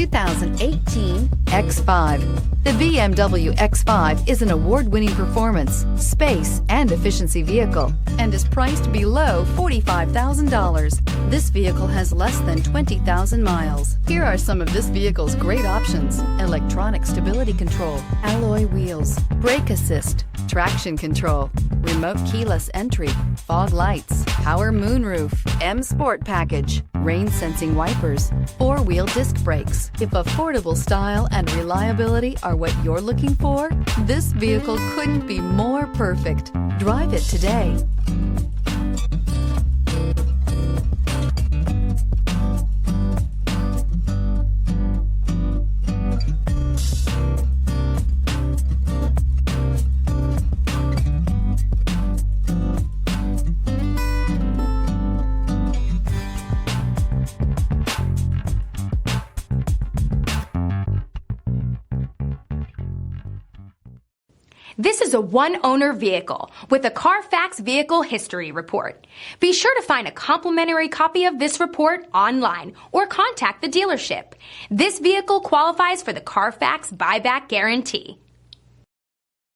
2018 X5. The BMW X5 is an award-winning performance, space, and efficiency vehicle and is priced below $45,000. This vehicle has less than 20,000 miles. Here are some of this vehicle's great options: electronic stability control, alloy wheels, brake assist, traction control, remote keyless entry, fog lights, power moonroof, M Sport package, rain sensing wipers, four-wheel disc brakes. If affordable style and reliability are what you're looking for, this vehicle couldn't be more perfect. Drive it today. This is a one-owner vehicle with a Carfax Vehicle History Report. Be sure to find a complimentary copy of this report online or contact the dealership. This vehicle qualifies for the Carfax Buyback Guarantee.